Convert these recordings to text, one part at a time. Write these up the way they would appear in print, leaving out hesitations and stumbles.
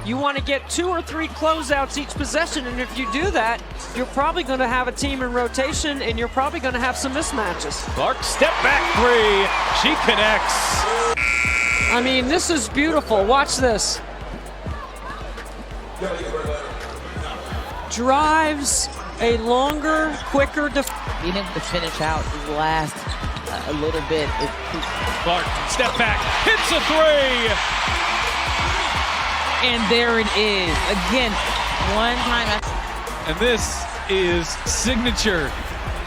You want to get 2 or 3 closeouts each possession, and if you do that, you're probably going to have a team in rotation, and you're probably going to have some mismatches. Clark, step back three. She connects. I mean, this is beautiful. Watch this. Drives a longer, quicker being able to finish out the last a little bit. Clark, step back, hits a three. And there it is. Again, one time. And this is signature.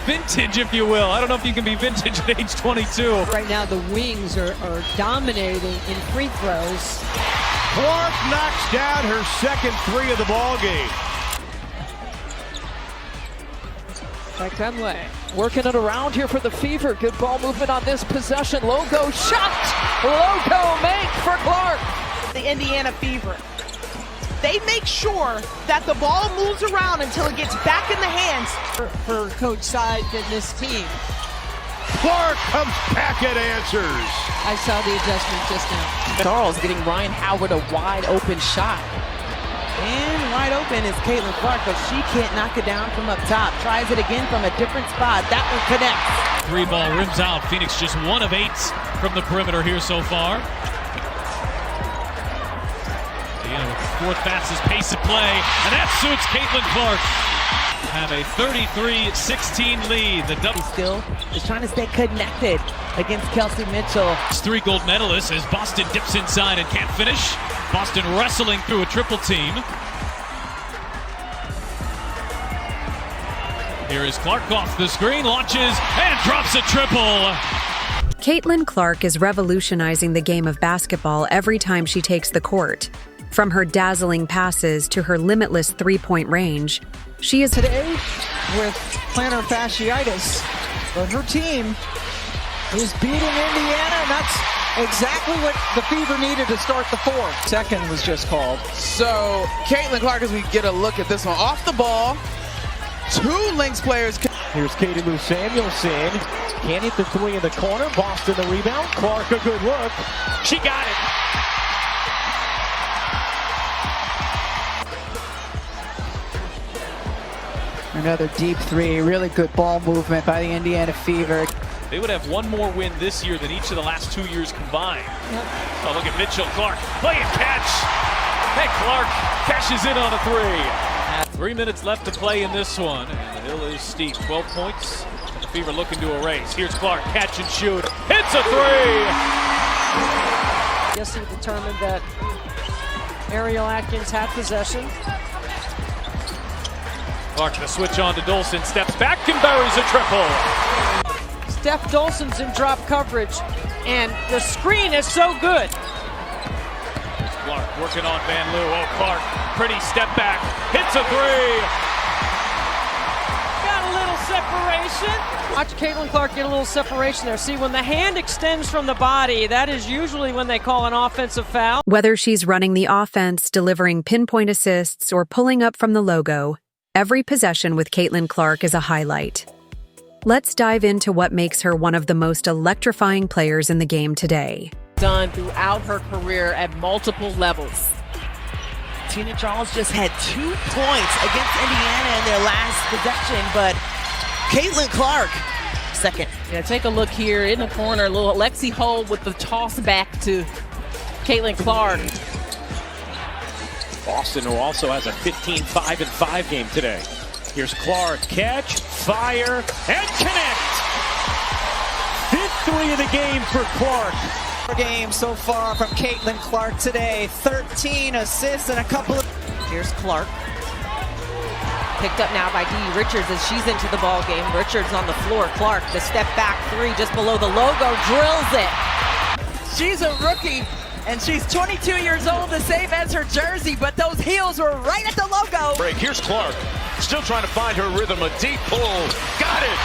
Vintage, if you will. I don't know if you can be vintage at age 22. Right now, the wings are dominating in free throws. Clark knocks down her second three of the ball game. Back that way. Working it around here for the Fever. Good ball movement on this possession. Logo shot. Logo make for Clark. The Indiana Fever. They make sure that the ball moves around until it gets back in the hands. For Coach Side and this team. Clark comes back and answers. I saw the adjustment just now. Charles getting Ryan Howard a wide open shot. And wide open is Caitlin Clark, but she can't knock it down from up top. Tries it again from a different spot. That one connects. 3-ball rims out. Phoenix just 1 of 8 from the perimeter here so far. Fourth fastest pace of play, and that suits Caitlin Clark. Have a 33-16 lead. The double still is trying to stay connected against Kelsey Mitchell. 3 gold medalists as Boston dips inside and can't finish. Boston wrestling through a triple team. Here is Clark off the screen, launches, and drops a triple. Caitlin Clark is revolutionizing the game of basketball every time she takes the court. From her dazzling passes to her limitless three-point range, she is today with plantar fasciitis, but her team is beating Indiana, and that's exactly what the Fever needed to start the fourth. Second was just called. So Caitlin Clark, as we get a look at this one, off the ball, 2 Lynx players. Here's Katie Lou Samuelson. Can't hit the three in the corner. Boston the rebound. Clark a good look. She got it. Another deep three, really good ball movement by the Indiana Fever. They would have 1 more win this year than each of the last 2 years combined. Yep. Oh, look at Mitchell Clark. Play and catch. Hey, Clark cashes in on a 3. 3 minutes left to play in this one. And the hill is steep. 12 points. And the Fever looking to erase. Here's Clark. Catch and shoot. Hits a 3. Yes, he determined that Ariel Atkins had possession. Clark the switch on to Dolson. Steps back and buries a triple. Steph Dolson's in drop coverage, and the screen is so good. Clark working on Van Loo. Oh, Clark, pretty step back. Hits a 3. Got a little separation. Watch Caitlin Clark get a little separation there. See, when the hand extends from the body, that is usually when they call an offensive foul. whether she's running the offense, delivering pinpoint assists, or pulling up from the logo, every possession with Caitlin Clark is a highlight. Let's dive into what makes her one of the most electrifying players in the game today. Done throughout her career at multiple levels. Tina Charles just had 2 points against Indiana in their last possession, but Caitlin Clark, second. Yeah, take a look here in the corner, little Lexi Hull with the toss back to Caitlin Clark. Boston, who also has a 15-5-5 game today. Here's Clark, catch, fire, and connect! 5th 3 of the game for Clark. Game so far from Caitlin Clark today. 13 assists and a couple of... Here's Clark. Picked up now by Dee Richards as she's into the ball game. Richards on the floor. Clark, the step back 3 just below the logo, drills it. She's a rookie, and she's 22 years old, the same as her jersey, but those heels were right at the logo. Break. Here's Clark, still trying to find her rhythm. A deep pull, got it!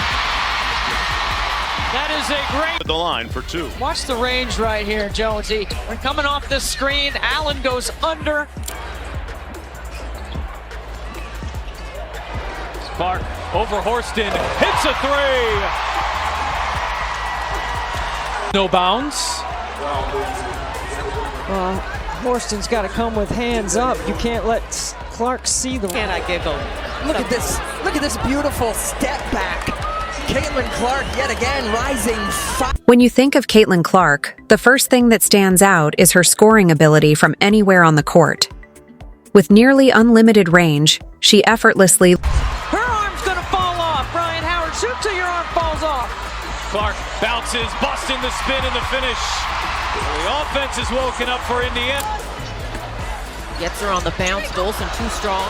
That is a great... The line for 2. Watch the range right here, Jonesy. We're coming off this screen. Allen goes under. Clark over Horston, hits a 3. No bounds. Horston's got to come with hands up. You can't let Clark see the... Can I giggle? Look at this. Look at this beautiful step back. Caitlin Clark yet again rising. When you think of Caitlin Clark, the first thing that stands out is her scoring ability from anywhere on the court. With nearly unlimited range, she effortlessly... Her arm's going to fall off. Brian Howard, shoot till your arm falls off. Clark bounces, busting the spin and the finish. The offense is woken up for Indiana. Gets her on the bounce. Dolson too strong.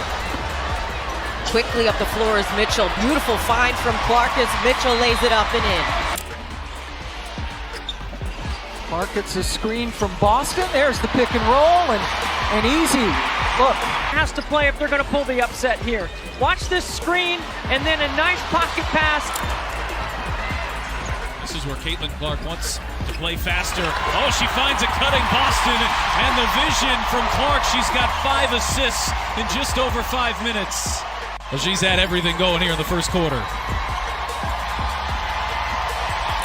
Quickly up the floor is Mitchell. Beautiful find from Clark as Mitchell lays it up and in. Clark gets a screen from Boston. There's the pick and roll and easy. Look. Has to play if they're going to pull the upset here. Watch this screen and then a nice pocket pass. This is where Caitlin Clark wants to play faster. Oh, she finds a cutting Boston, and the vision from Clark. She's got 5 assists in just over 5 minutes. Well, she's had everything going here in the first quarter.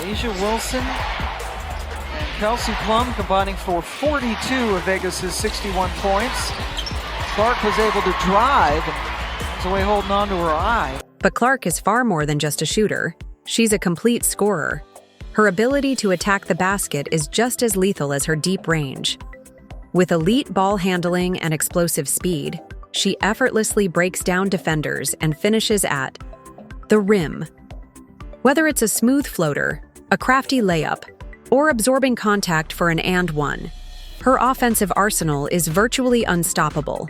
Asia Wilson and Kelsey Plum combining for 42 of Vegas's 61 points. Clark was able to drive and was away holding on to her eye. But Clark is far more than just a shooter. She's a complete scorer. Her ability to attack the basket is just as lethal as her deep range. With elite ball handling and explosive speed, she effortlessly breaks down defenders and finishes at the rim. Whether it's a smooth floater, a crafty layup, or absorbing contact for an and one, her offensive arsenal is virtually unstoppable.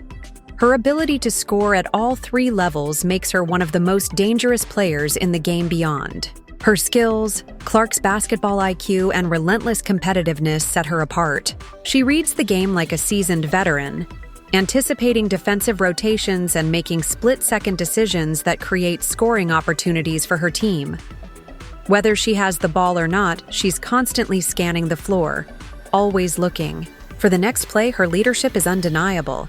Her ability to score at all 3 levels makes her one of the most dangerous players in the game beyond. Her skills, Clark's basketball IQ, and relentless competitiveness set her apart. She reads the game like a seasoned veteran, anticipating defensive rotations and making split-second decisions that create scoring opportunities for her team. Whether she has the ball or not, she's constantly scanning the floor, always looking. For the next play, her leadership is undeniable.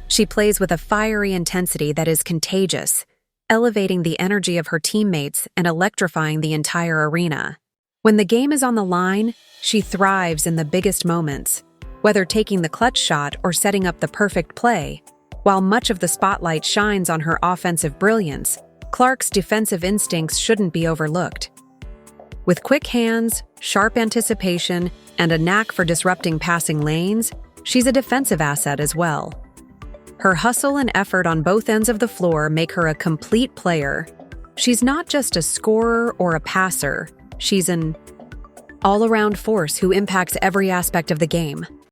She plays with a fiery intensity that is contagious, elevating the energy of her teammates and electrifying the entire arena. When the game is on the line, she thrives in the biggest moments, whether taking the clutch shot or setting up the perfect play. While much of the spotlight shines on her offensive brilliance, Clark's defensive instincts shouldn't be overlooked. With quick hands, sharp anticipation, and a knack for disrupting passing lanes, she's a defensive asset as well. Her hustle and effort on both ends of the floor make her a complete player. She's not just a scorer or a passer, she's an all-around force who impacts every aspect of the game.